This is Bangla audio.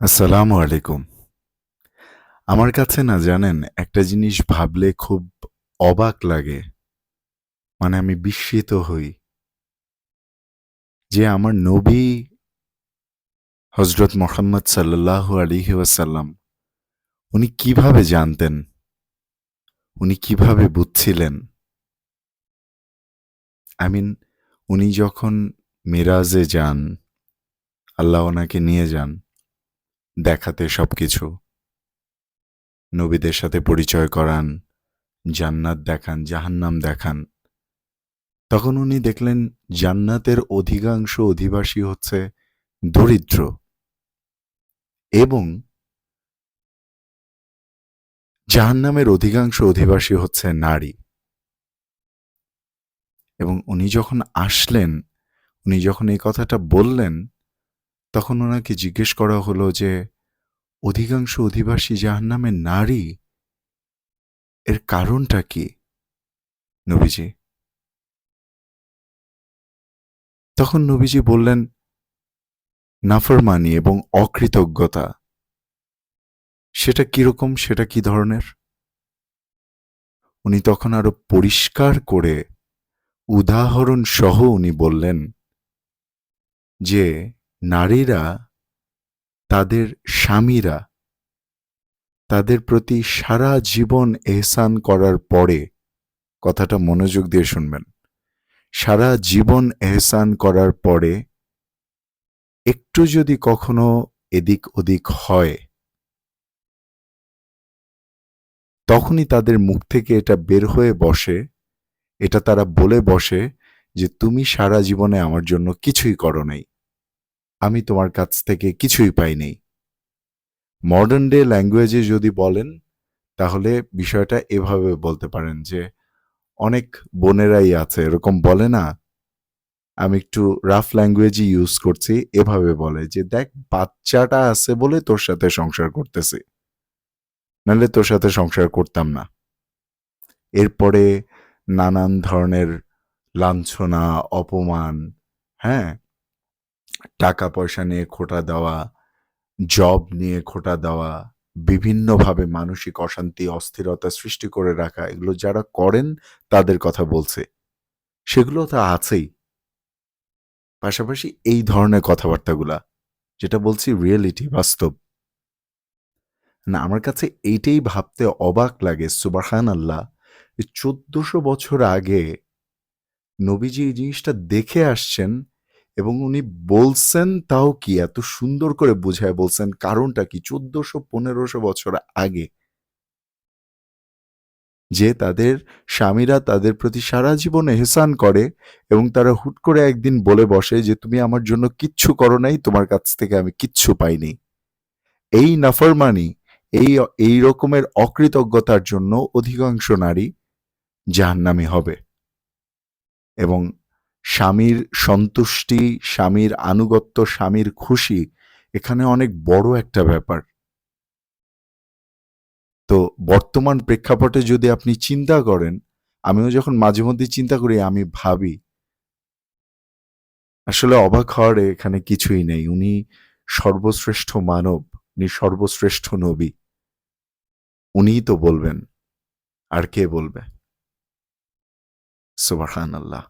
আসসালামু আলাইকুম। আমার কাছে না জানেন একটা জিনিস ভাবলে খুব অবাক লাগে। মানে আমি বিস্মিত হই যে আমার নবী হযরত মুহাম্মদ সাল্লাল্লাহু আলাইহি ওয়াসাল্লাম উনি কিভাবে জানতেন? উনি কিভাবে বুঝছিলেন? I mean উনি যখন মেরাজে যান, আল্লাহ ওনাকে নিয়ে যান দেখাতে সবকিছু। নবীদের সাথে পরিচয় করান, জান্নাত দেখান, জাহান্নাম দেখান। তখন উনি দেখলেন জান্নাতের অধিকাংশ অধিবাসী হচ্ছে দরিদ্র এবং জাহান্নামের অধিকাংশ অধিবাসী হচ্ছে নারী। এবং উনি যখন আসলেন, উনি যখন এই কথাটা বললেন, তখন ওনাকে জিজ্ঞেস করা হলো যে, অধিকাংশ অধিবাসী জাহান্নামের নারী, এর কারণটা কি? নবীজি। তখন নবীজি বললেন, নাফরমানি এবং অকৃতজ্ঞতা। সেটা কিরকম? সেটা কি ধরনের? উনি তখন আরো পরিষ্কার করে উদাহরণ সহ উনি বললেন যে, নারীরা তাদের স্বামীরা তাদের প্রতি সারা জীবন এহসান করার পরে, কথাটা মনোযোগ দিয়ে শুনবেন, সারা জীবন এহসান করার পরে একটু যদি কখনো এদিক ওদিক হয়, তখনই তাদের মুখ থেকে এটা বের হয়ে বসে, এটা তারা বলে বসে যে তুমি সারা জীবনে আমার জন্য কিছুই করো নাই, আমি তোমার কাছ থেকে কিছুই পাই নাই। মডার্ন ডে ল্যাঙ্গুয়েজে যদি বলেন তাহলে বিষয়টা এভাবে বলতে পারেন যে, অনেক বোনেরাই আছে এরকম বলে না, আমি একটু রাফ ল্যাঙ্গুয়েজই ইউজ করছি, এভাবে বলে যে, দেখ বাচ্চাটা আছে বলে তোর সাথে সংসার করতেছি, নাহলে তোর সাথে সংসার করতাম না। এরপরে নানান ধরনের লাঞ্ছনা, অপমান, হ্যাঁ, টাকা পয়সা নিয়ে খোঁটা দেওয়া, জব নিয়ে খোঁটা দেওয়া, বিভিন্নভাবে মানসিক অশান্তি, অস্থিরতা সৃষ্টি করে রাখা, এগুলো যারা করেন তাদের কথা বলছে। সেগুলো তো আছেই। পাশাপাশি এই ধরনের কথাবার্তাগুলা, যেটা বলছি রিয়েলিটি, বাস্তব। না আমার কাছে এইটাই ভাবতে অবাক লাগে, সুবহানাল্লাহ, ১৪০০ বছর আগে নবীজি এই জিনিসটা দেখে আসছেন এবং উনি বলছেন তাও কি এত সুন্দর করে বুঝায় বলছেন, কারণটা কি ১৪০০-১৫০০ বছর আগে, যে তাদের স্বামীরা তাদের প্রতি সারা জীবন এহসান করে এবং তারা হুট করে একদিন বলে বসে যে তুমি আমার জন্য কিচ্ছু করো নাই, তোমার কাছ থেকে আমি কিচ্ছু পাইনি। এই নাফরমানি, এই রকমের অকৃতজ্ঞতার জন্য অধিকাংশ নারী জাহান্নামী হবে এবং স্বামীর সন্তুষ্টি, স্বামীর আনুগত্য, স্বামীর খুশি এখানে অনেক বড় একটা ব্যাপার। তো বর্তমান প্রেক্ষাপটে যদি আপনি চিন্তা করেন, আমিও যখন মাঝে মধ্যে চিন্তা করি আমি ভাবি, আসলে অবাক হওয়ার এখানে কিছুই নেই। উনি সর্বশ্রেষ্ঠ মানব, উনি সর্বশ্রেষ্ঠ নবী। উনিই তো বলবেন, আর কে বলবে? সুবহানাল্লাহ।